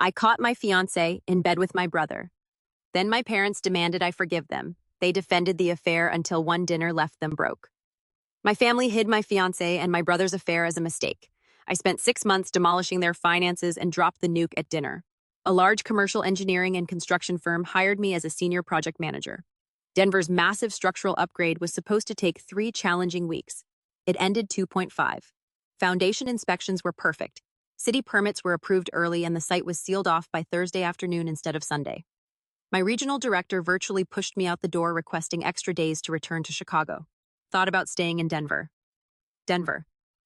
I caught my fiancé in bed with my brother. Then my parents demanded I forgive them. They defended the affair until one dinner left them broke. My family hid my fiancé and my brother's affair as a mistake. I spent 6 months demolishing their finances and dropped the nuke at dinner. A large commercial engineering and construction firm hired me as a senior project manager. Denver's massive structural upgrade was supposed to take 3 challenging weeks. It ended 2.5. Foundation inspections were perfect. City permits were approved early and the site was sealed off by Thursday afternoon instead of Sunday. My regional director virtually pushed me out the door requesting extra days to return to Chicago. Thought about staying in Denver. Denver.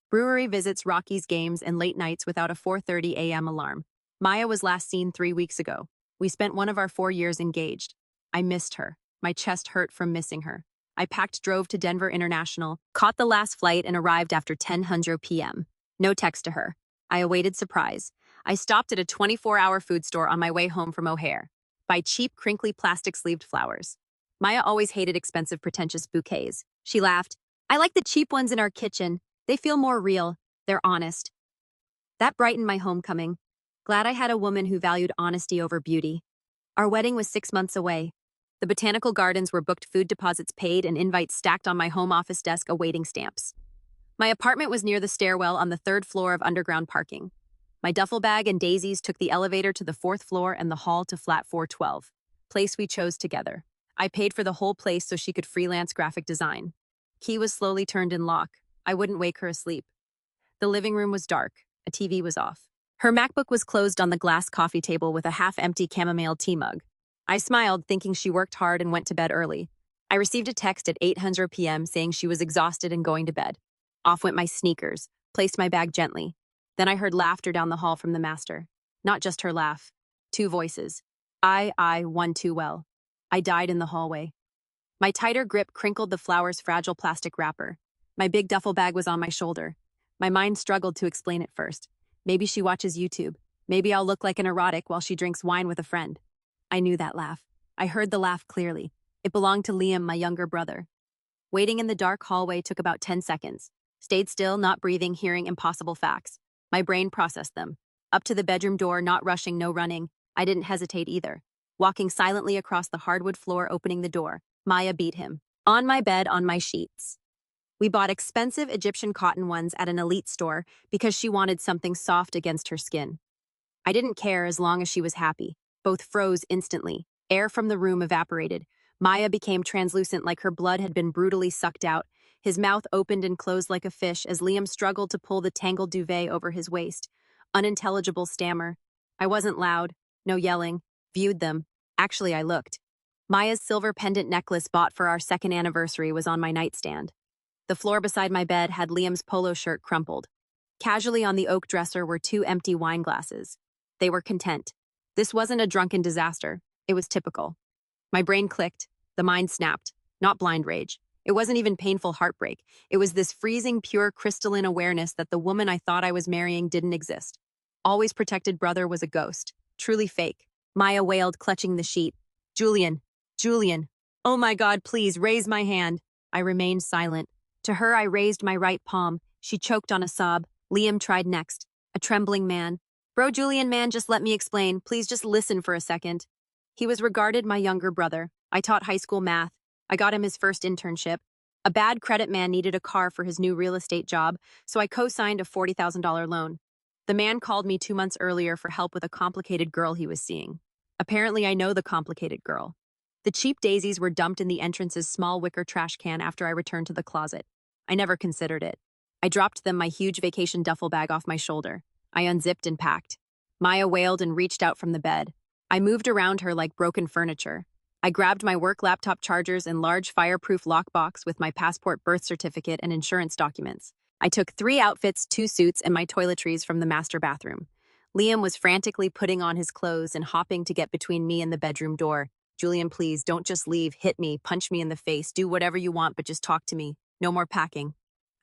Brewery visits, Rockies games, and late nights without a 4:30 a.m. alarm. Maya was last seen 3 weeks ago. We spent one of our 4 years engaged. I missed her. My chest hurt from missing her. I packed, drove to Denver International, caught the last flight, and arrived after 10:00 p.m. No text to her. I awaited surprise. I stopped at a 24-hour food store on my way home from O'Hare. Buy cheap, crinkly, plastic-sleeved flowers. Maya always hated expensive, pretentious bouquets. She laughed. I like the cheap ones in our kitchen. They feel more real. They're honest. That brightened my homecoming. Glad I had a woman who valued honesty over beauty. Our wedding was 6 months away. The botanical gardens were booked, food deposits paid, and invites stacked on my home office desk awaiting stamps. My apartment was near the stairwell on the 3rd floor of underground parking. My duffel bag and daisies took the elevator to the 4th floor and the hall to flat 412, place we chose together. I paid for the whole place so she could freelance graphic design. Key was slowly turned in lock. I wouldn't wake her asleep. The living room was dark. A TV was off. Her MacBook was closed on the glass coffee table with a half-empty chamomile tea mug. I smiled, thinking she worked hard and went to bed early. I received a text at 8:00 p.m. saying she was exhausted and going to bed. Off went my sneakers, placed my bag gently. Then I heard laughter down the hall from the master. Not just her laugh. 2 voices. I won too well. I died in the hallway. My tighter grip crinkled the flower's fragile plastic wrapper. My big duffel bag was on my shoulder. My mind struggled to explain it first. Maybe she watches YouTube. Maybe I'll look like an erotic while she drinks wine with a friend. I knew that laugh. I heard the laugh clearly. It belonged to Liam, my younger brother. Waiting in the dark hallway took about 10 seconds. Stayed still, not breathing, hearing impossible facts. My brain processed them. Up to the bedroom door, not rushing, no running. I didn't hesitate either. Walking silently across the hardwood floor, opening the door. Maya beat him. On my bed, on my sheets. We bought expensive Egyptian cotton ones at an elite store because she wanted something soft against her skin. I didn't care as long as she was happy. Both froze instantly. Air from the room evaporated. Maya became translucent like her blood had been brutally sucked out. His mouth opened and closed like a fish as Liam struggled to pull the tangled duvet over his waist. Unintelligible stammer. I wasn't loud. No yelling. Viewed them. Actually, I looked. Maya's silver pendant necklace bought for our 2nd anniversary was on my nightstand. The floor beside my bed had Liam's polo shirt crumpled. Casually on the oak dresser were 2 empty wine glasses. They were content. This wasn't a drunken disaster. It was typical. My brain clicked. The mind snapped. Not blind rage. It wasn't even painful heartbreak. It was this freezing, pure, crystalline awareness that the woman I thought I was marrying didn't exist. Always protected brother was a ghost. Truly fake. Maya wailed, clutching the sheet. Julian. Julian. Oh my God, please, raise my hand. I remained silent. To her, I raised my right palm. She choked on a sob. Liam tried next. A trembling man. Bro, Julian, man, just let me explain. Please just listen for a second. He was regarded my younger brother. I taught high school math. I got him his first internship. A bad credit man needed a car for his new real estate job, so I co-signed a $40,000 loan. The man called me 2 months earlier for help with a complicated girl he was seeing. Apparently, I know the complicated girl. The cheap daisies were dumped in the entrance's small wicker trash can after I returned to the closet. I never considered it. I dropped them, my huge vacation duffel bag, off my shoulder. I unzipped and packed. Maya wailed and reached out from the bed. I moved around her like broken furniture. I grabbed my work laptop chargers and large fireproof lockbox with my passport, birth certificate, and insurance documents. I took 3 outfits, 2 suits, and my toiletries from the master bathroom. Liam was frantically putting on his clothes and hopping to get between me and the bedroom door. Julian, please, don't just leave. Hit me, punch me in the face, do whatever you want, but just talk to me. No more packing.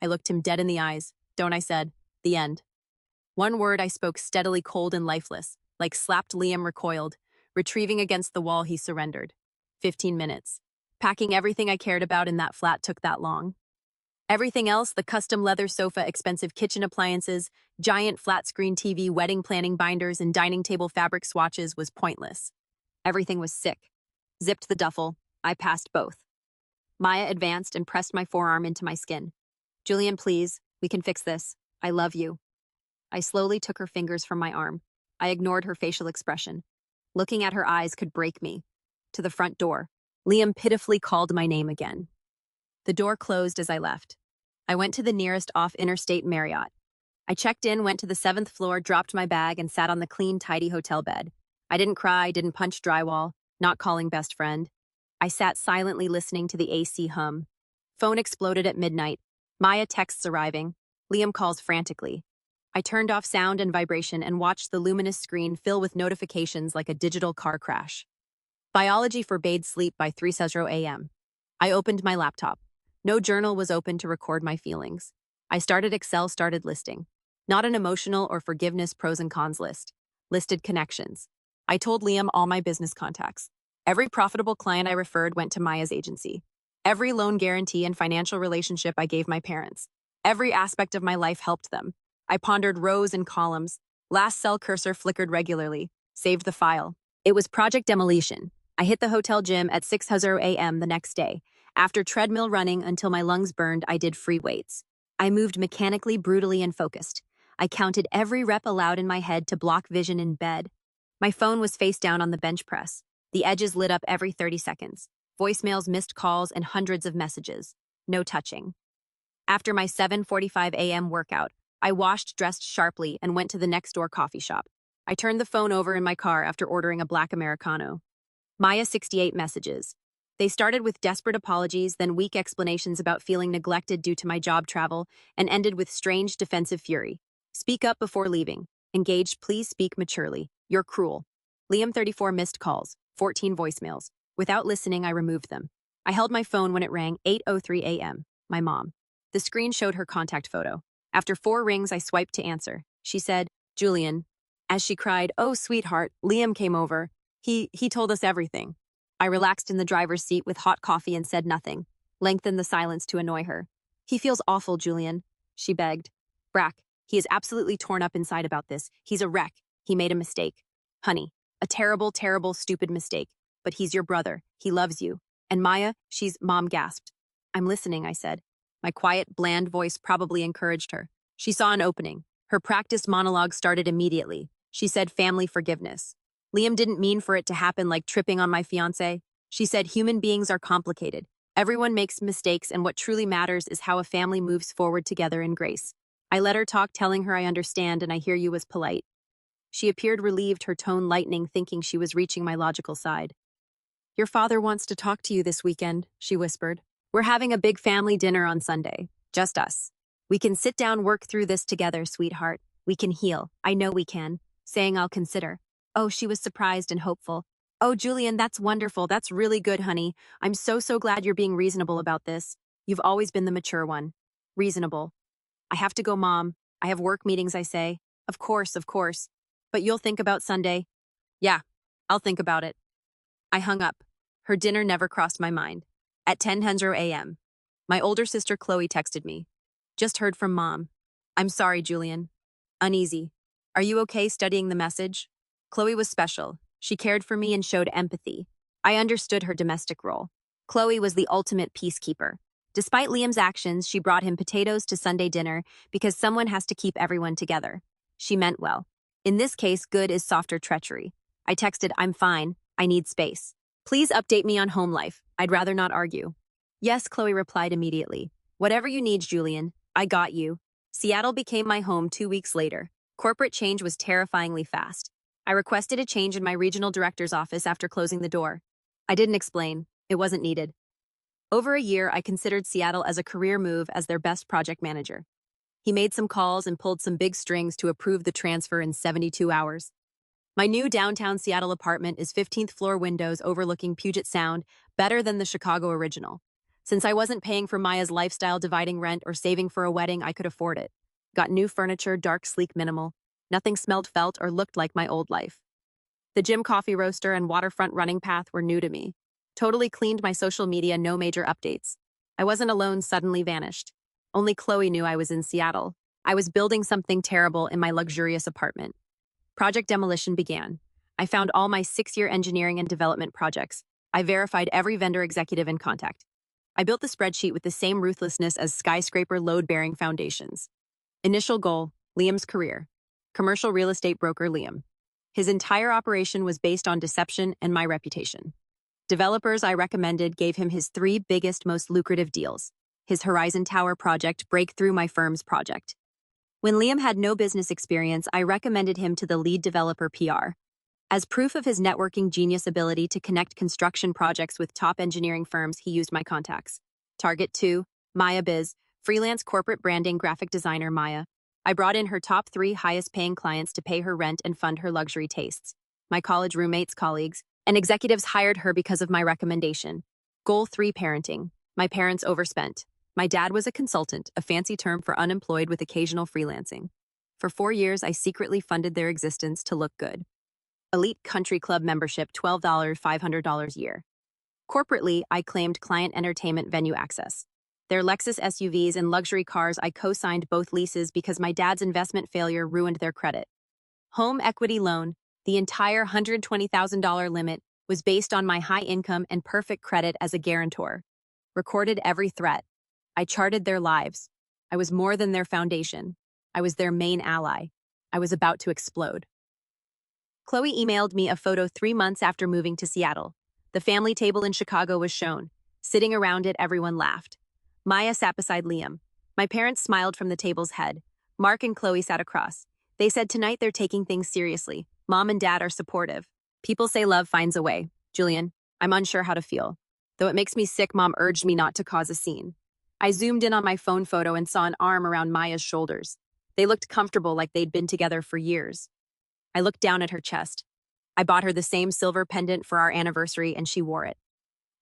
I looked him dead in the eyes. Don't, I said. The end. One word I spoke, steadily, cold and lifeless. Like slapped, Liam recoiled. Retrieving against the wall, he surrendered. 15 minutes. Packing everything I cared about in that flat took that long. Everything else, the custom leather sofa, expensive kitchen appliances, giant flat-screen TV, wedding planning binders, and dining table fabric swatches, was pointless. Everything was sick. Zipped the duffel. I passed both. Maya advanced and pressed my forearm into my skin. Julian, please, we can fix this. I love you. I slowly took her fingers from my arm. I ignored her facial expression. Looking at her eyes could break me. To the front door. Liam pitifully called my name again. The door closed as I left. I went to the nearest off-interstate Marriott. I checked in, went to the 7th floor, dropped my bag, and sat on the clean, tidy hotel bed. I didn't cry, didn't punch drywall, not calling best friend. I sat silently listening to the AC hum. Phone exploded at midnight. Maya texts arriving. Liam calls frantically. I turned off sound and vibration and watched the luminous screen fill with notifications like a digital car crash. Biology forbade sleep by 3:00 a.m. I opened my laptop. No journal was open to record my feelings. I started Excel, started listing. Not an emotional or forgiveness pros and cons list. Listed connections. I told Liam all my business contacts. Every profitable client I referred went to Maya's agency. Every loan guarantee and financial relationship I gave my parents. Every aspect of my life helped them. I pondered rows and columns. Last cell cursor flickered regularly. Saved the file. It was Project Demolition. I hit the hotel gym at 6:00 a.m. the next day. After treadmill running until my lungs burned, I did free weights. I moved mechanically, brutally, and focused. I counted every rep aloud in my head to block vision in bed. My phone was face down on the bench press. The edges lit up every 30 seconds. Voicemails, missed calls, and hundreds of messages. No touching. After my 7:45 a.m. workout, I washed, dressed sharply, and went to the next door coffee shop. I turned the phone over in my car after ordering a black Americano. Maya 68 messages. They started with desperate apologies, then weak explanations about feeling neglected due to my job travel, and ended with strange defensive fury. Speak up before leaving. Engaged, please speak maturely. You're cruel. Liam 34 missed calls, 14 voicemails. Without listening, I removed them. I held my phone when it rang, 8:03 a.m. My mom. The screen showed her contact photo. After 4 rings, I swiped to answer. She said, Julian. As she cried, oh, sweetheart, Liam came over. He told us everything. I relaxed in the driver's seat with hot coffee and said nothing, lengthened the silence to annoy her. He feels awful, Julian, she begged. Brack, he is absolutely torn up inside about this. He's a wreck. He made a mistake. Honey, a terrible, terrible, stupid mistake. But he's your brother. He loves you. And Maya, Mom gasped. I'm listening, I said. My quiet, bland voice probably encouraged her. She saw an opening. Her practiced monologue started immediately. She said family forgiveness. Liam didn't mean for it to happen like tripping on my fiancé. She said human beings are complicated. Everyone makes mistakes, and what truly matters is how a family moves forward together in grace. I let her talk, telling her I understand and I hear you was polite. She appeared relieved, her tone lightening, thinking she was reaching my logical side. Your father wants to talk to you this weekend, she whispered. We're having a big family dinner on Sunday. Just us. We can sit down, work through this together, sweetheart. We can heal. I know we can. Saying I'll consider. Oh, she was surprised and hopeful. Oh, Julian, that's wonderful. That's really good, honey. I'm so glad you're being reasonable about this. You've always been the mature one. Reasonable. I have to go, Mom. I have work meetings, I say. Of course. But you'll think about Sunday? Yeah, I'll think about it. I hung up. Her dinner never crossed my mind. At 10:00 a.m., my older sister Chloe texted me. Just heard from Mom. I'm sorry, Julian. Uneasy. Are you okay studying the message? Chloe was special. She cared for me and showed empathy. I understood her domestic role. Chloe was the ultimate peacekeeper. Despite Liam's actions, she brought him potatoes to Sunday dinner because someone has to keep everyone together. She meant well. In this case, good is softer treachery. I texted, I'm fine. I need space. Please update me on home life. I'd rather not argue. Yes, Chloe replied immediately. Whatever you need, Julian. I got you. Seattle became my home 2 weeks later. Corporate change was terrifyingly fast. I requested a change in my regional director's office after closing the door. I didn't explain. It wasn't needed. Over a year, I considered Seattle as a career move as their best project manager. He made some calls and pulled some big strings to approve the transfer in 72 hours. My new downtown Seattle apartment is 15th floor windows overlooking Puget Sound, better than the Chicago original. Since I wasn't paying for Maya's lifestyle, dividing rent, or saving for a wedding, I could afford it. Got new furniture, dark, sleek, minimal. Nothing smelled, felt, or looked like my old life. The gym coffee roaster and waterfront running path were new to me. Totally cleaned my social media, no major updates. I wasn't alone, suddenly vanished. Only Chloe knew I was in Seattle. I was building something terrible in my luxurious apartment. Project demolition began. I found all my 6-year engineering and development projects. I verified every vendor executive in contact. I built the spreadsheet with the same ruthlessness as skyscraper load-bearing foundations. Initial goal, Liam's career. Commercial real estate broker Liam. His entire operation was based on deception and my reputation. Developers I recommended gave him his 3 biggest, most lucrative deals. His Horizon Tower project, breakthrough my firm's project. When Liam had no business experience, I recommended him to the lead developer PR. As proof of his networking genius ability to connect construction projects with top engineering firms, he used my contacts. Target 2, Maya Biz, freelance corporate branding graphic designer Maya. I brought in her top 3 highest paying clients to pay her rent and fund her luxury tastes. My college roommates, colleagues, and executives hired her because of my recommendation. Goal 3, parenting. My parents overspent. My dad was a consultant, a fancy term for unemployed with occasional freelancing. For 4 years, I secretly funded their existence to look good. Elite country club membership, $12, $500 a year. Corporately, I claimed client entertainment venue access. Their Lexus SUVs and luxury cars, I co-signed both leases because my dad's investment failure ruined their credit. Home equity loan, the entire $120,000 limit, was based on my high income and perfect credit as a guarantor. Recorded every threat. I charted their lives. I was more than their foundation. I was their main ally. I was about to explode. Chloe emailed me a photo 3 months after moving to Seattle. The family table in Chicago was shown. Sitting around it, everyone laughed. Maya sat beside Liam. My parents smiled from the table's head. Mark and Chloe sat across. They said tonight they're taking things seriously. Mom and Dad are supportive. People say love finds a way. Julian, I'm unsure how to feel. Though it makes me sick, Mom urged me not to cause a scene. I zoomed in on my phone photo and saw an arm around Maya's shoulders. They looked comfortable, like they'd been together for years. I looked down at her chest. I bought her the same silver pendant for our anniversary, and she wore it.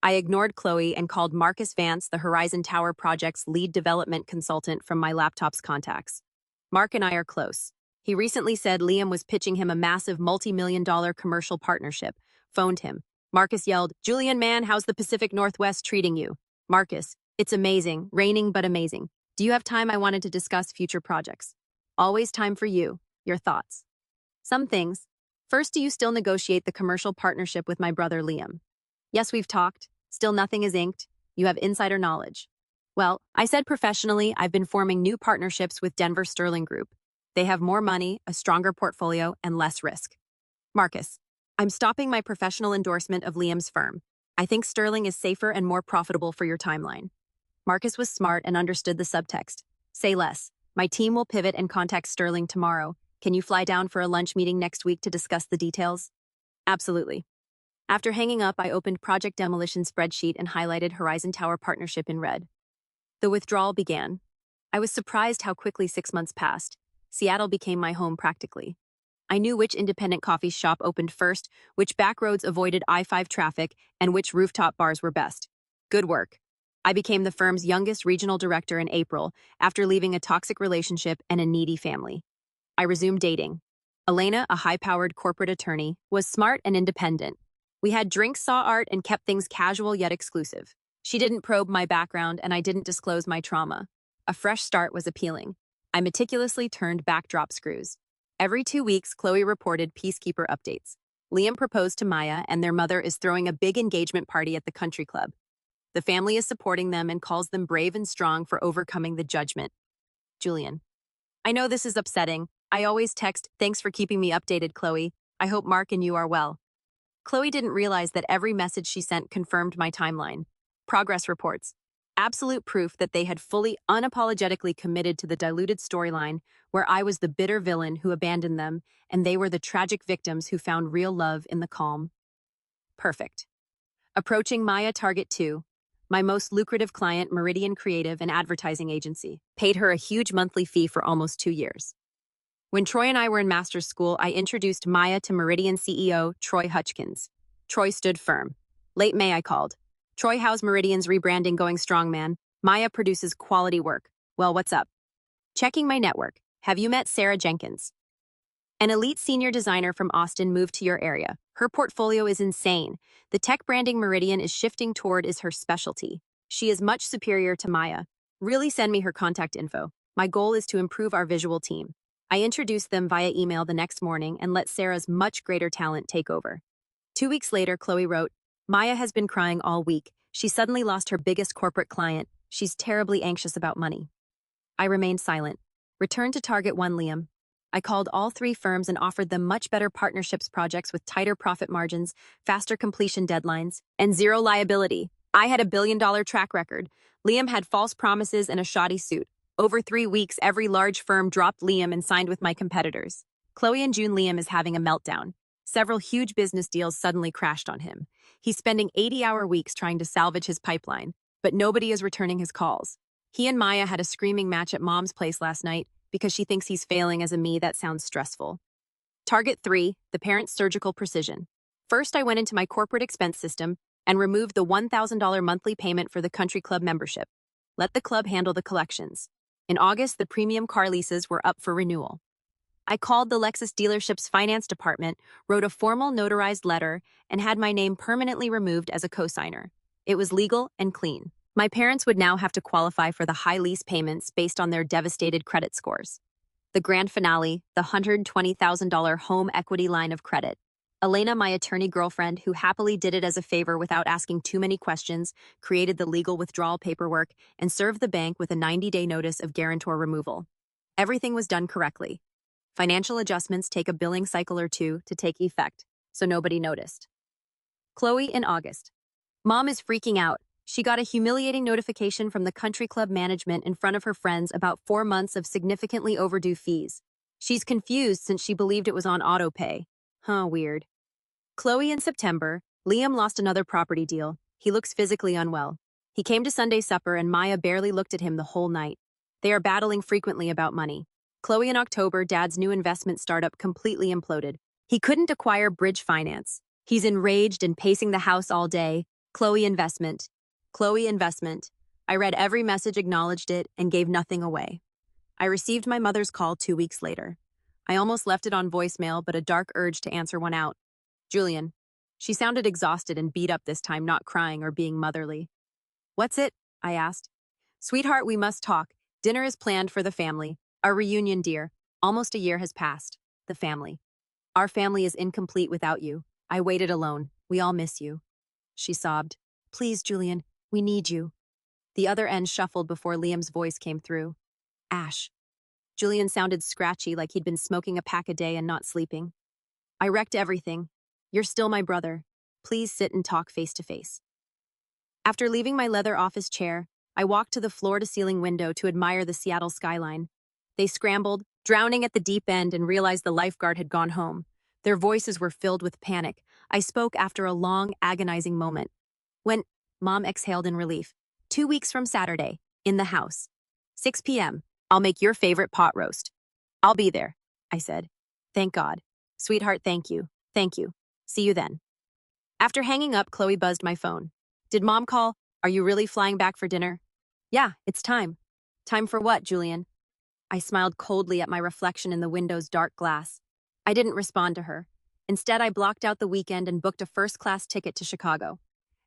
I ignored Chloe and called Marcus Vance, the Horizon Tower project's lead development consultant, from my laptop's contacts. Mark and I are close. He recently said Liam was pitching him a massive multi-million-dollar commercial partnership. Phoned him. Marcus yelled, "Julian, man, how's the Pacific Northwest treating you?" Marcus, "It's amazing, raining but amazing. Do you have time? I wanted to discuss future projects." Always time for you. Your thoughts. Some things. First, do you still negotiate the commercial partnership with my brother Liam? Yes, we've talked. Still nothing is inked. You have insider knowledge. Well, I said professionally, I've been forming new partnerships with Denver Sterling Group. They have more money, a stronger portfolio, and less risk. Marcus, I'm stopping my professional endorsement of Liam's firm. I think Sterling is safer and more profitable for your timeline. Marcus was smart and understood the subtext. Say less. My team will pivot and contact Sterling tomorrow. Can you fly down for a lunch meeting next week to discuss the details? Absolutely. After hanging up, I opened Project Demolition spreadsheet and highlighted Horizon Tower Partnership in red. The withdrawal began. I was surprised how quickly 6 months passed. Seattle became my home practically. I knew which independent coffee shop opened first, which back roads avoided I-5 traffic, and which rooftop bars were best. Good work. I became the firm's youngest regional director in April, after leaving a toxic relationship and a needy family. I resumed dating. Elena, a high-powered corporate attorney, was smart and independent. We had drinks, saw art, and kept things casual yet exclusive. She didn't probe my background, and I didn't disclose my trauma. A fresh start was appealing. I meticulously turned backdrop screws. Every 2 weeks, Chloe reported peacekeeper updates. Liam proposed to Maya, and their mother is throwing a big engagement party at the country club. The family is supporting them and calls them brave and strong for overcoming the judgment. Julian. I know this is upsetting. I always text, "Thanks for keeping me updated, Chloe. I hope Mark and you are well." Chloe didn't realize that every message she sent confirmed my timeline. Progress reports. Absolute proof that they had fully, unapologetically committed to the diluted storyline where I was the bitter villain who abandoned them and they were the tragic victims who found real love in the calm. Perfect. Approaching Maya Target 2, my most lucrative client, Meridian Creative, an advertising agency, paid her a huge monthly fee for almost 2 years. When Troy and I were in master's school, I introduced Maya to Meridian CEO, Troy Hutchkins. Troy stood firm. Late May, I called. "Troy, how's Meridian's rebranding going strong, man? Maya produces quality work. Well, what's up?" "Checking my network. Have you met Sarah Jenkins? An elite senior designer from Austin moved to your area. Her portfolio is insane. The tech branding Meridian is shifting toward is her specialty. She is much superior to Maya. Really send me her contact info. My goal is to improve our visual team. I introduced them via email the next morning and let Sarah's much greater talent take over. 2 weeks later, Chloe wrote, Maya has been crying all week. She suddenly lost her biggest corporate client. She's terribly anxious about money. I remained silent. Return to target one, Liam. I called all 3 firms and offered them much better partnerships projects with tighter profit margins, faster completion deadlines, and zero liability. I had a billion-dollar track record. Liam had false promises and a shoddy suit. Over 3 weeks, every large firm dropped Liam and signed with my competitors. Chloe in June, Liam is having a meltdown. Several huge business deals suddenly crashed on him. He's spending 80-hour weeks trying to salvage his pipeline, but nobody is returning his calls. He and Maya had a screaming match at Mom's place last night because she thinks he's failing as a me. That sounds stressful. Target 3, the parent's surgical precision. First, I went into my corporate expense system and removed the $1,000 monthly payment for the country club membership. Let the club handle the collections. In August, the premium car leases were up for renewal. I called the Lexus dealership's finance department, wrote a formal notarized letter, and had my name permanently removed as a co-signer. It was legal and clean. My parents would now have to qualify for the high lease payments based on their devastated credit scores. The grand finale, the $120,000 home equity line of credit. Elena, my attorney girlfriend, who happily did it as a favor without asking too many questions, created the legal withdrawal paperwork and served the bank with a 90-day notice of guarantor removal. Everything was done correctly. Financial adjustments take a billing cycle or 2 to take effect, so nobody noticed. Chloe in August. Mom is freaking out. She got a humiliating notification from the country club management in front of her friends about 4 months of significantly overdue fees. She's confused since she believed it was on auto pay. Weird. Chloe in September. Liam lost another property deal. He looks physically unwell. He came to Sunday supper and Maya barely looked at him the whole night. They are battling frequently about money. Chloe in October. Dad's new investment startup completely imploded. He couldn't acquire bridge finance. He's enraged and pacing the house all day. Chloe investment. Chloe investment. I read every message, acknowledged it, and gave nothing away. I received my mother's call 2 weeks later. I almost left it on voicemail, but a dark urge to answer won out. Julian. She sounded exhausted and beat up this time, not crying or being motherly. What's it? I asked. Sweetheart, we must talk. Dinner is planned for the family. Our reunion, dear. Almost a year has passed. The family. Our family is incomplete without you. I waited alone. We all miss you. She sobbed. Please, Julian. We need you. The other end shuffled before Liam's voice came through. Ash. Julian sounded scratchy, like he'd been smoking a pack a day and not sleeping. I wrecked everything. You're still my brother. Please sit and talk face to face. After leaving my leather office chair, I walked to the floor-to-ceiling window to admire the Seattle skyline. They scrambled, drowning at the deep end, and realized the lifeguard had gone home. Their voices were filled with panic. I spoke after a long, agonizing moment. When Mom exhaled in relief. 2 weeks from Saturday, in the house. 6 p.m. I'll make your favorite pot roast. I'll be there, I said. Thank God. Sweetheart, thank you. Thank you. See you then. After hanging up, Chloe buzzed my phone. Did Mom call? Are you really flying back for dinner? Yeah, it's time. Time for what, Julian? I smiled coldly at my reflection in the window's dark glass. I didn't respond to her. Instead, I blocked out the weekend and booked a first-class ticket to Chicago.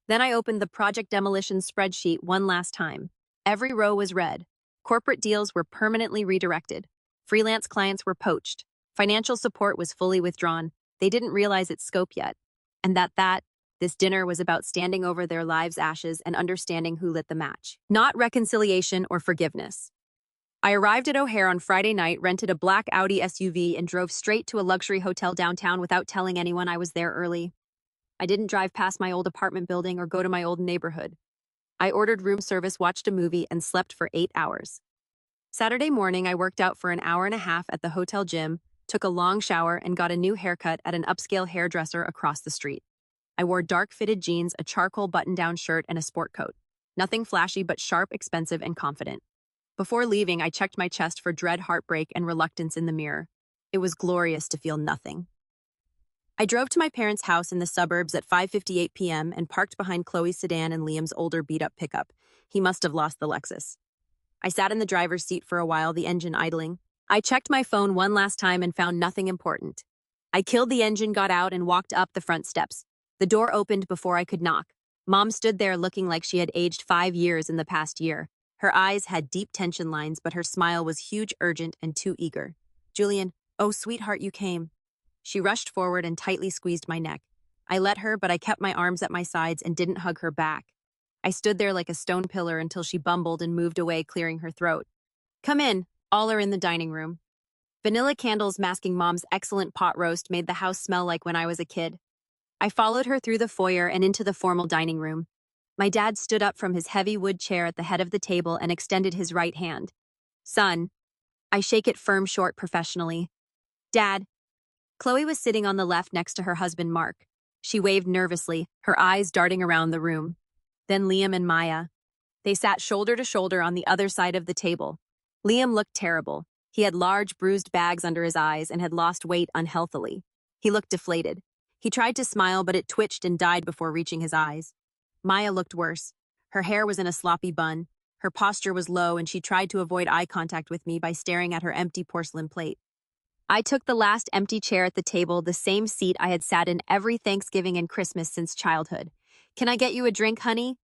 Then I opened the project demolition spreadsheet one last time. Every row was red. Corporate deals were permanently redirected. Freelance clients were poached. Financial support was fully withdrawn. They didn't realize its scope yet. And this dinner was about standing over their lives' ashes and understanding who lit the match. Not reconciliation or forgiveness. I arrived at O'Hare on Friday night, rented a black Audi SUV, and drove straight to a luxury hotel downtown without telling anyone I was there early. I didn't drive past my old apartment building or go to my old neighborhood. I ordered room service, watched a movie, and slept for 8 hours. Saturday morning, I worked out for an hour and a half at the hotel gym, took a long shower, and got a new haircut at an upscale hairdresser across the street. I wore dark-fitted jeans, a charcoal button-down shirt, and a sport coat. Nothing flashy, but sharp, expensive, and confident. Before leaving, I checked my chest for dread, heartbreak, and reluctance in the mirror. It was glorious to feel nothing. I drove to my parents' house in the suburbs at 5:58 p.m. and parked behind Chloe's sedan and Liam's older beat-up pickup. He must have lost the Lexus. I sat in the driver's seat for a while, the engine idling. I checked my phone one last time and found nothing important. I killed the engine, got out, and walked up the front steps. The door opened before I could knock. Mom stood there looking like she had aged 5 years in the past year. Her eyes had deep tension lines, but her smile was huge, urgent, and too eager. Julian, oh, sweetheart, you came. She rushed forward and tightly squeezed my neck. I let her, but I kept my arms at my sides and didn't hug her back. I stood there like a stone pillar until she bumbled and moved away, clearing her throat. Come in. All are in the dining room. Vanilla candles masking Mom's excellent pot roast made the house smell like when I was a kid. I followed her through the foyer and into the formal dining room. My dad stood up from his heavy wood chair at the head of the table and extended his right hand. Son. I shake it firm, short, professionally. Dad. Chloe was sitting on the left next to her husband, Mark. She waved nervously, her eyes darting around the room. Then Liam and Maya. They sat shoulder to shoulder on the other side of the table. Liam looked terrible. He had large, bruised bags under his eyes and had lost weight unhealthily. He looked deflated. He tried to smile, but it twitched and died before reaching his eyes. Maya looked worse. Her hair was in a sloppy bun. Her posture was low, and she tried to avoid eye contact with me by staring at her empty porcelain plate. I took the last empty chair at the table, the same seat I had sat in every Thanksgiving and Christmas since childhood. Can I get you a drink, honey?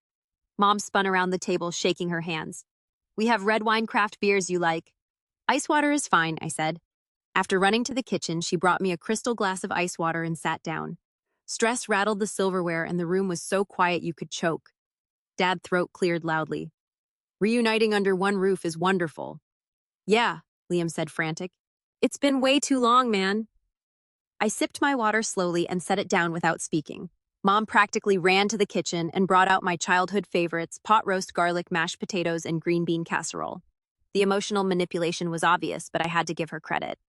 Mom spun around the table, shaking her hands. We have red wine craft beers you like. Ice water is fine, I said. After running to the kitchen, she brought me a crystal glass of ice water and sat down. Stress rattled the silverware, and the room was so quiet you could choke. Dad's throat cleared loudly. Reuniting under one roof is wonderful. Yeah, Liam said, frantic. It's been way too long, man. I sipped my water slowly and set it down without speaking. Mom practically ran to the kitchen and brought out my childhood favorites, pot roast garlic, mashed potatoes, and green bean casserole. The emotional manipulation was obvious, but I had to give her credit.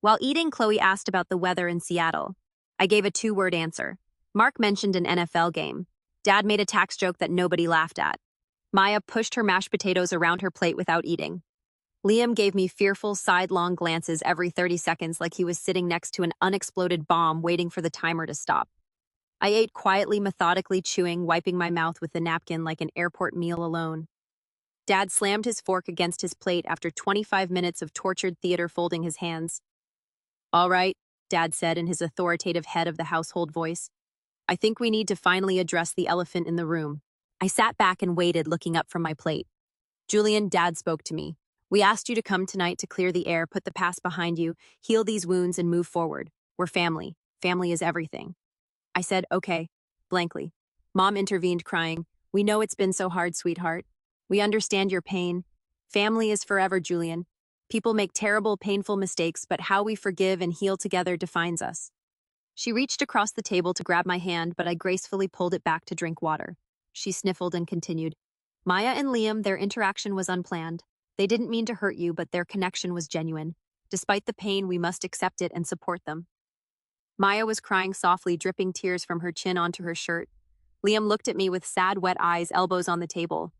While eating, Chloe asked about the weather in Seattle. I gave a two-word answer. Mark mentioned an NFL game. Dad made a tax joke that nobody laughed at. Maya pushed her mashed potatoes around her plate without eating. Liam gave me fearful, sidelong glances every 30 seconds like he was sitting next to an unexploded bomb waiting for the timer to stop. I ate quietly, methodically chewing, wiping my mouth with the napkin like an airport meal alone. Dad slammed his fork against his plate after 25 minutes of tortured theater, folding his hands. All right, Dad said in his authoritative head of the household voice. I think we need to finally address the elephant in the room. I sat back and waited, looking up from my plate. Julian, Dad spoke to me. We asked you to come tonight to clear the air, put the past behind you, heal these wounds, and move forward. We're family. Family is everything. I said, okay, blankly. Mom intervened, crying, we know it's been so hard, sweetheart. We understand your pain. Family is forever, Julian. People make terrible, painful mistakes, but how we forgive and heal together defines us. She reached across the table to grab my hand, but I gracefully pulled it back to drink water. She sniffled and continued. Maya and Liam, their interaction was unplanned. They didn't mean to hurt you, but their connection was genuine. Despite the pain, we must accept it and support them. Maya was crying softly, dripping tears from her chin onto her shirt. Liam looked at me with sad, wet eyes, elbows on the table.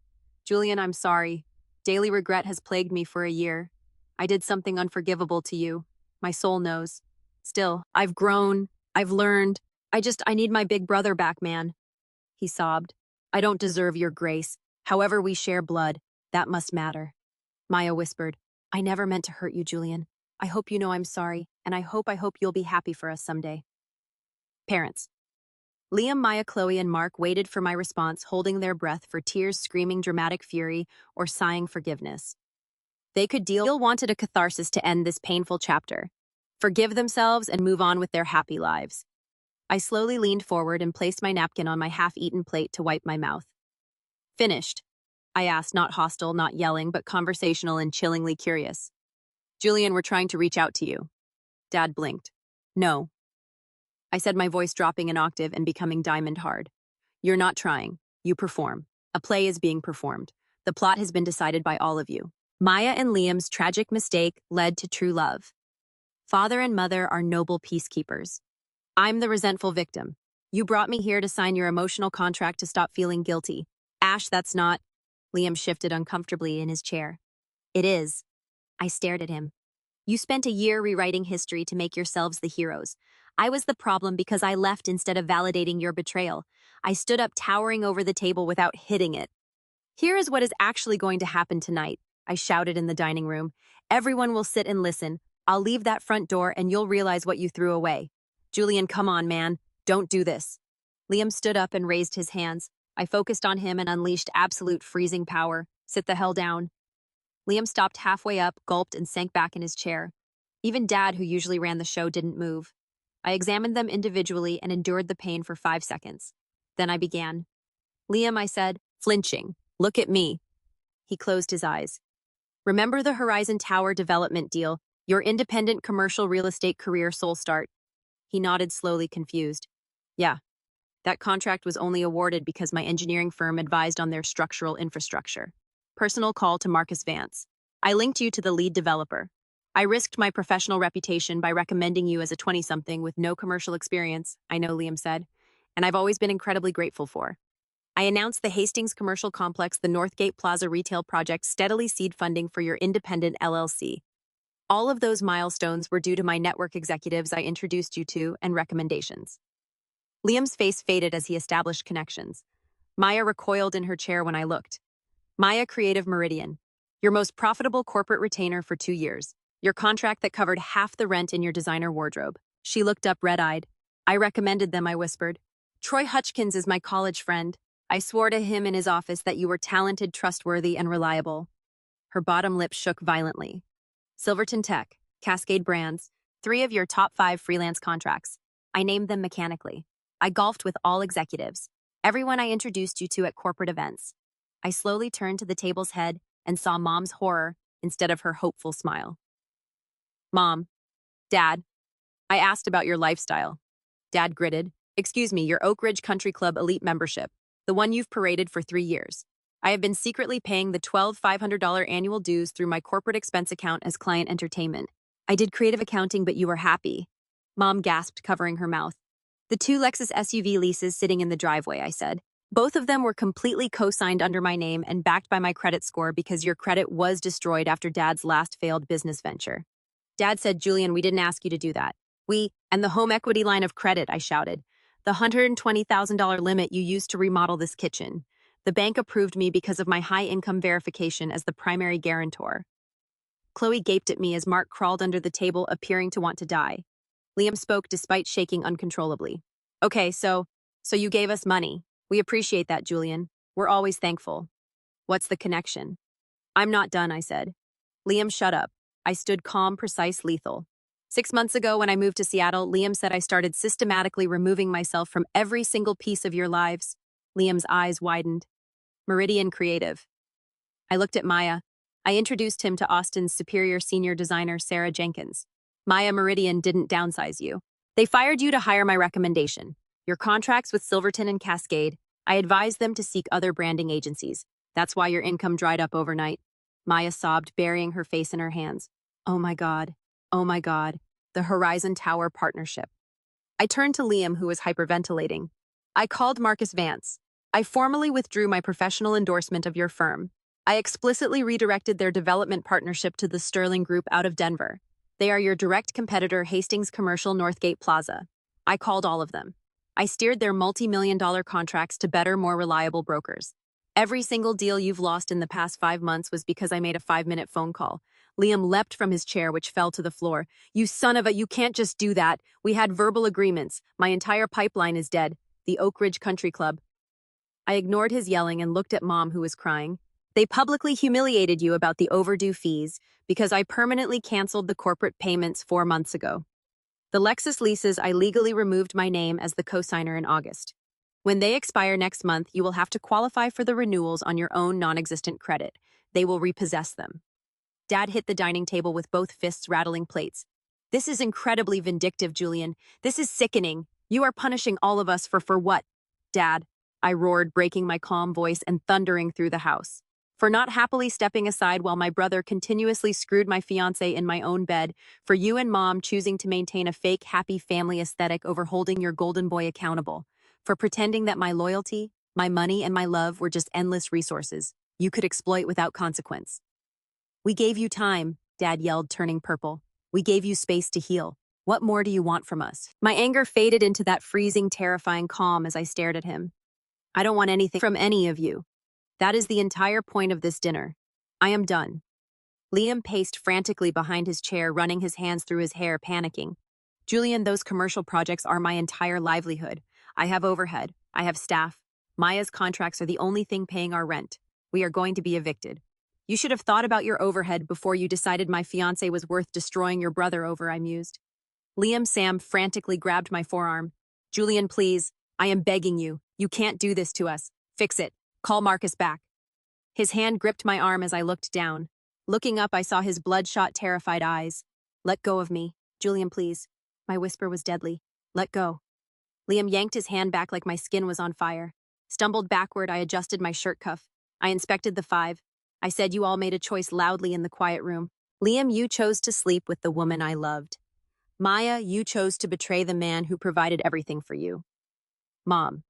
Julian, I'm sorry. Daily regret has plagued me for a year. I did something unforgivable to you. My soul knows. Still, I've grown. I've learned. I need my big brother back, man. He sobbed. I don't deserve your grace. However we share blood, that must matter. Maya whispered, I never meant to hurt you, Julian. I hope you know I'm sorry, and I hope you'll be happy for us someday. Parents. Liam, Maya, Chloe, and Mark waited for my response, holding their breath for tears, screaming dramatic fury, or sighing forgiveness. They could deal, wanted a catharsis to end this painful chapter, forgive themselves, and move on with their happy lives. I slowly leaned forward and placed my napkin on my half-eaten plate to wipe my mouth. Finished? I asked, not hostile, not yelling, but conversational and chillingly curious. Julian, we're trying to reach out to you. Dad blinked. No. I said, my voice dropping an octave and becoming diamond hard. You're not trying. You perform. A play is being performed. The plot has been decided by all of you. Maya and Liam's tragic mistake led to true love. Father and mother are noble peacekeepers. I'm the resentful victim. You brought me here to sign your emotional contract to stop feeling guilty. Ash, that's not... Liam shifted uncomfortably in his chair. It is. I stared at him. You spent a year rewriting history to make yourselves the heroes. I was the problem because I left instead of validating your betrayal. I stood up towering over the table without hitting it. Here is what is actually going to happen tonight, I shouted in the dining room. Everyone will sit and listen. I'll leave that front door and you'll realize what you threw away. Julian, come on, man. Don't do this. Liam stood up and raised his hands. I focused on him and unleashed absolute freezing power. Sit the hell down. Liam stopped halfway up, gulped, and sank back in his chair. Even Dad, who usually ran the show, didn't move. I examined them individually and endured the pain for 5 seconds. Then I began. Liam, I said, flinching. Look at me. He closed his eyes. Remember the Horizon Tower development deal, your independent commercial real estate career soul start? He nodded slowly, confused. Yeah. That contract was only awarded because my engineering firm advised on their structural infrastructure. Personal call to Marcus Vance. I linked you to the lead developer. I risked my professional reputation by recommending you as a 20-something with no commercial experience, I know, Liam said, and I've always been incredibly grateful for. I announced the Hastings Commercial Complex, the Northgate Plaza Retail Project, steadily seed funding for your independent LLC. All of those milestones were due to my network executives I introduced you to and recommendations. Liam's face faded as he established connections. Maya recoiled in her chair when I looked. Maya Creative Meridian, your most profitable corporate retainer for 2 years. Your contract that covered half the rent in your designer wardrobe. She looked up red-eyed. I recommended them, I whispered. Troy Hutchkins is my college friend. I swore to him in his office that you were talented, trustworthy, and reliable. Her bottom lip shook violently. Silverton Tech, Cascade Brands, 3 of your top 5 freelance contracts. I named them mechanically. I golfed with all executives, everyone I introduced you to at corporate events. I slowly turned to the table's head and saw Mom's horror instead of her hopeful smile. Mom, Dad, I asked about your lifestyle. Dad gritted. Excuse me, your Oak Ridge Country Club Elite membership, the one you've paraded for 3 years. I have been secretly paying the $12,500 annual dues through my corporate expense account as client entertainment. I did creative accounting, but you were happy. Mom gasped, covering her mouth. The 2 Lexus SUV leases sitting in the driveway, I said. Both of them were completely co-signed under my name and backed by my credit score because your credit was destroyed after Dad's last failed business venture. Dad said, Julian, we didn't ask you to do that. And the home equity line of credit, I shouted. The $120,000 limit you used to remodel this kitchen. The bank approved me because of my high income verification as the primary guarantor. Chloe gaped at me as Mark crawled under the table, appearing to want to die. Liam spoke despite shaking uncontrollably. Okay, so you gave us money. We appreciate that, Julian. We're always thankful. What's the connection? I'm not done, I said. Liam, shut up. I stood calm, precise, lethal. 6 months ago, when I moved to Seattle, Liam said I started systematically removing myself from every single piece of your lives. Liam's eyes widened. Meridian Creative. I looked at Maya. I introduced him to Austin's superior senior designer, Sarah Jenkins. Maya, Meridian didn't downsize you. They fired you to hire my recommendation. Your contracts with Silverton and Cascade, I advised them to seek other branding agencies. That's why your income dried up overnight. Maya sobbed, burying her face in her hands. Oh my God. Oh my God. The Horizon Tower partnership. I turned to Liam, who was hyperventilating. I called Marcus Vance. I formally withdrew my professional endorsement of your firm. I explicitly redirected their development partnership to the Sterling Group out of Denver. They are your direct competitor, Hastings Commercial Northgate Plaza. I called all of them. I steered their multi-million-dollar contracts to better, more reliable brokers. Every single deal you've lost in the past 5 months was because I made a 5-minute phone call. Liam leapt from his chair, which fell to the floor. You son of a, you can't just do that. We had verbal agreements. My entire pipeline is dead. The Oak Ridge Country Club. I ignored his yelling and looked at Mom, who was crying. They publicly humiliated you about the overdue fees because I permanently canceled the corporate payments 4 months ago. The Lexus leases, I legally removed my name as the co-signer in August. When they expire next month, you will have to qualify for the renewals on your own non-existent credit. They will repossess them. Dad hit the dining table with both fists, rattling plates. This is incredibly vindictive, Julian. This is sickening. You are punishing all of us for what? Dad, I roared, breaking my calm voice and thundering through the house. For not happily stepping aside while my brother continuously screwed my fiancé in my own bed, for you and Mom choosing to maintain a fake happy family aesthetic over holding your golden boy accountable, for pretending that my loyalty, my money, and my love were just endless resources you could exploit without consequence. We gave you time, Dad yelled, turning purple. We gave you space to heal. What more do you want from us? My anger faded into that freezing, terrifying calm as I stared at him. I don't want anything from any of you. That is the entire point of this dinner. I am done. Liam paced frantically behind his chair, running his hands through his hair, panicking. Julian, those commercial projects are my entire livelihood. I have overhead. I have staff. Maya's contracts are the only thing paying our rent. We are going to be evicted. You should have thought about your overhead before you decided my fiancé was worth destroying your brother over, I mused. Liam Sam frantically grabbed my forearm. Julian, please. I am begging you. You can't do this to us. Fix it. Call Marcus back. His hand gripped my arm as I looked down. Looking up, I saw his bloodshot, terrified eyes. Let go of me. Julian, please. My whisper was deadly. Let go. Liam yanked his hand back like my skin was on fire. Stumbled backward, I adjusted my shirt cuff. I inspected the 5. I said you all made a choice loudly in the quiet room. Liam, you chose to sleep with the woman I loved. Maya, you chose to betray the man who provided everything for you. Mom.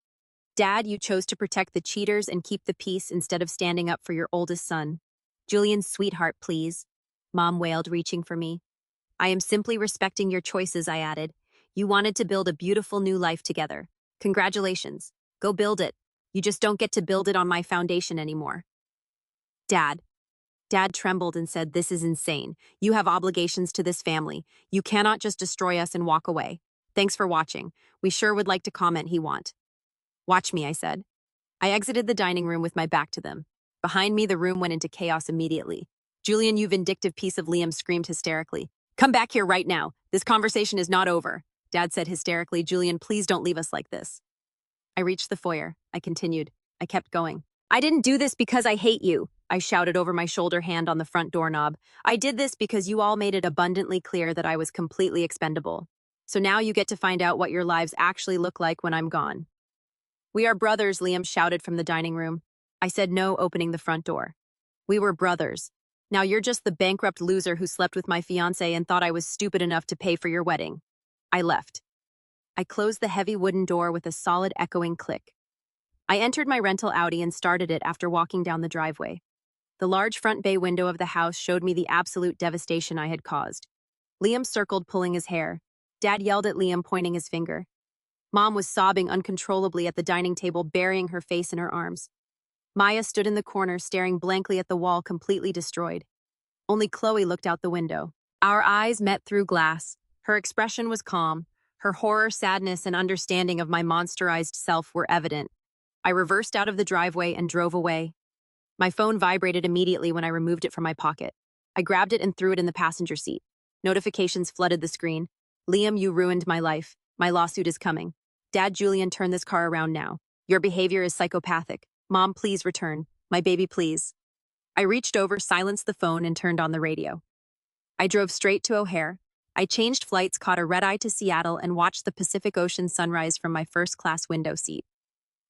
Dad, you chose to protect the cheaters and keep the peace instead of standing up for your oldest son. Julian, sweetheart, please. Mom wailed, reaching for me. I am simply respecting your choices, I added. You wanted to build a beautiful new life together. Congratulations. Go build it. You just don't get to build it on my foundation anymore. Dad. Dad trembled and said, this is insane. You have obligations to this family. You cannot just destroy us and walk away. Thanks for watching. We sure would like to comment he want. Watch me, I said. I exited the dining room with my back to them. Behind me, the room went into chaos immediately. Julian, you vindictive piece of Liam screamed hysterically. Come back here right now. This conversation is not over. Dad said hysterically, Julian, please don't leave us like this. I reached the foyer. I continued. I kept going. I didn't do this because I hate you, I shouted over my shoulder, hand on the front doorknob. I did this because you all made it abundantly clear that I was completely expendable. So now you get to find out what your lives actually look like when I'm gone. We are brothers, Liam shouted from the dining room. I said no, opening the front door. We were brothers. Now you're just the bankrupt loser who slept with my fiancé and thought I was stupid enough to pay for your wedding. I left. I closed the heavy wooden door with a solid echoing click. I entered my rental Audi and started it after walking down the driveway. The large front bay window of the house showed me the absolute devastation I had caused. Liam circled, pulling his hair. Dad yelled at Liam, pointing his finger. Mom was sobbing uncontrollably at the dining table, burying her face in her arms. Maya stood in the corner, staring blankly at the wall, completely destroyed. Only Chloe looked out the window. Our eyes met through glass. Her expression was calm. Her horror, sadness, and understanding of my monsterized self were evident. I reversed out of the driveway and drove away. My phone vibrated immediately when I removed it from my pocket. I grabbed it and threw it in the passenger seat. Notifications flooded the screen. Liam, you ruined my life. My lawsuit is coming. Dad, Julian, turn this car around now. Your behavior is psychopathic. Mom, please return. My baby, please. I reached over, silenced the phone, and turned on the radio. I drove straight to O'Hare. I changed flights, caught a red-eye to Seattle, and watched the Pacific Ocean sunrise from my first-class window seat.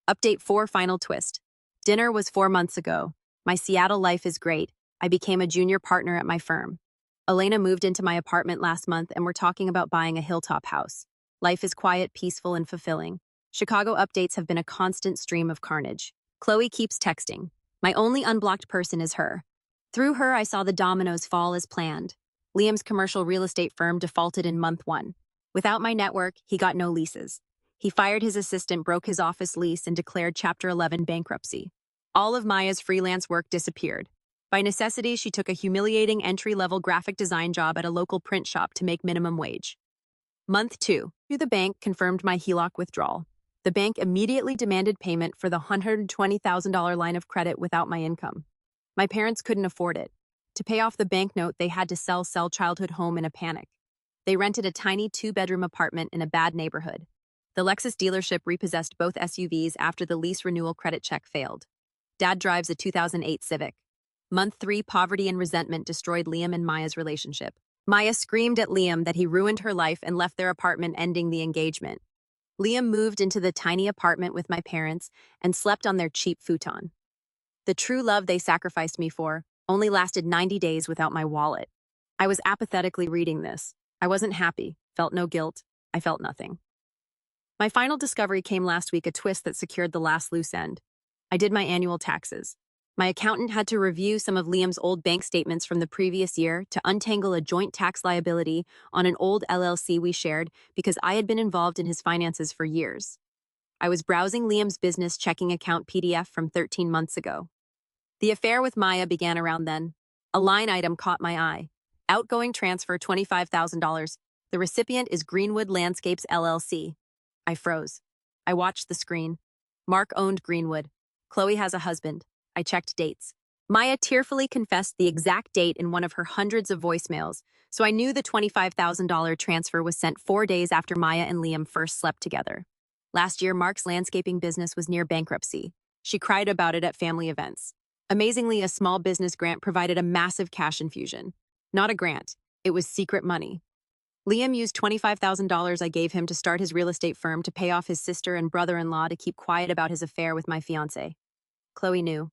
Update 4, final twist. Dinner was 4 months ago. My Seattle life is great. I became a junior partner at my firm. Elena moved into my apartment last month, and we're talking about buying a hilltop house. Life is quiet, peaceful, and fulfilling. Chicago updates have been a constant stream of carnage. Chloe keeps texting. My only unblocked person is her. Through her, I saw the dominoes fall as planned. Liam's commercial real estate firm defaulted in month 1. Without my network, he got no leases. He fired his assistant, broke his office lease, and declared Chapter 11 bankruptcy. All of Maya's freelance work disappeared. By necessity, she took a humiliating entry-level graphic design job at a local print shop to make minimum wage. Month 2. The bank confirmed my HELOC withdrawal. The bank immediately demanded payment for the $120,000 line of credit without my income. My parents couldn't afford it. To pay off the bank note, they had to sell childhood home in a panic. They rented a tiny 2-bedroom apartment in a bad neighborhood. The Lexus dealership repossessed both SUVs after the lease renewal credit check failed. Dad drives a 2008 Civic. Month 3, poverty and resentment destroyed Liam and Maya's relationship. Maya screamed at Liam that he ruined her life and left their apartment, ending the engagement. Liam moved into the tiny apartment with my parents and slept on their cheap futon. The true love they sacrificed me for only lasted 90 days without my wallet. I was apathetically reading this. I wasn't happy, felt no guilt. I felt nothing. My final discovery came last week, a twist that secured the last loose end. I did my annual taxes. My accountant had to review some of Liam's old bank statements from the previous year to untangle a joint tax liability on an old LLC we shared because I had been involved in his finances for years. I was browsing Liam's business checking account PDF from 13 months ago. The affair with Maya began around then. A line item caught my eye. Outgoing transfer $25,000. The recipient is Greenwood Landscapes LLC. I froze. I watched the screen. Mark owned Greenwood. Chloe has a husband. I checked dates. Maya tearfully confessed the exact date in one of her hundreds of voicemails, so I knew the $25,000 transfer was sent 4 days after Maya and Liam first slept together. Last year, Mark's landscaping business was near bankruptcy. She cried about it at family events. Amazingly, a small business grant provided a massive cash infusion. Not a grant, it was secret money. Liam used $25,000 I gave him to start his real estate firm to pay off his sister and brother-in-law to keep quiet about his affair with my fiancé. Chloe knew.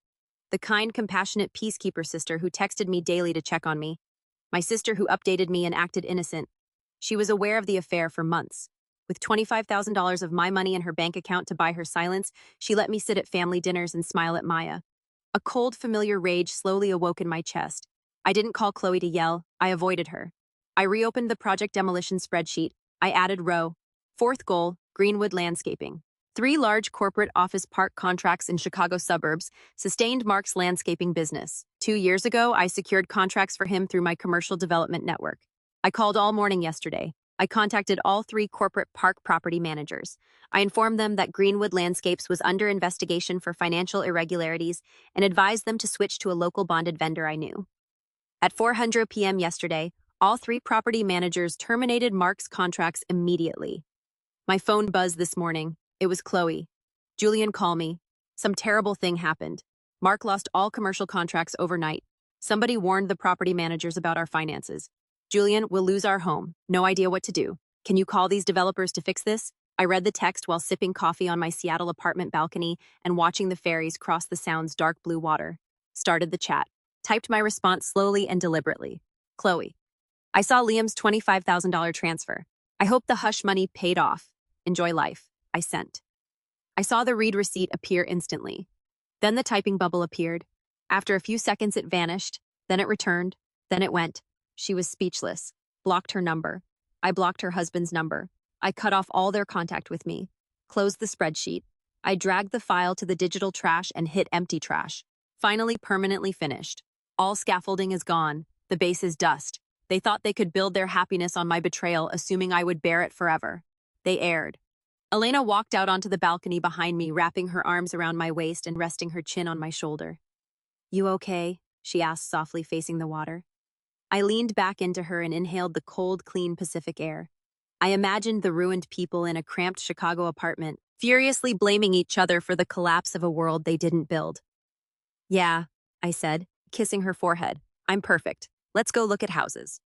The kind, compassionate peacekeeper sister who texted me daily to check on me. My sister who updated me and acted innocent. She was aware of the affair for months. With $25,000 of my money in her bank account to buy her silence, she let me sit at family dinners and smile at Maya. A cold, familiar rage slowly awoke in my chest. I didn't call Chloe to yell. I avoided her. I reopened the project demolition spreadsheet. I added row. Fourth goal, Greenwood landscaping. 3 large corporate office park contracts in Chicago suburbs sustained Mark's landscaping business. 2 years ago, I secured contracts for him through my commercial development network. I called all morning yesterday. I contacted all 3 corporate park property managers. I informed them that Greenwood Landscapes was under investigation for financial irregularities and advised them to switch to a local bonded vendor I knew. At 4:00 p.m. yesterday, all 3 property managers terminated Mark's contracts immediately. My phone buzzed this morning. It was Chloe. Julian, call me. Some terrible thing happened. Mark lost all commercial contracts overnight. Somebody warned the property managers about our finances. Julian, we'll lose our home. No idea what to do. Can you call these developers to fix this? I read the text while sipping coffee on my Seattle apartment balcony and watching the ferries cross the Sound's dark blue water. Started the chat. Typed my response slowly and deliberately. Chloe. I saw Liam's $25,000 transfer. I hope the hush money paid off. Enjoy life. I sent. I saw the read receipt appear instantly. Then the typing bubble appeared. After a few seconds, it vanished. Then it returned. Then it went. She was speechless. Blocked her number. I blocked her husband's number. I cut off all their contact with me. Closed the spreadsheet. I dragged the file to the digital trash and hit empty trash. Finally, permanently finished. All scaffolding is gone. The base is dust. They thought they could build their happiness on my betrayal, assuming I would bear it forever. They erred. Elena walked out onto the balcony behind me, wrapping her arms around my waist and resting her chin on my shoulder. You okay? She asked softly, facing the water. I leaned back into her and inhaled the cold, clean Pacific air. I imagined the ruined people in a cramped Chicago apartment, furiously blaming each other for the collapse of a world they didn't build. Yeah, I said, kissing her forehead. I'm perfect. Let's go look at houses.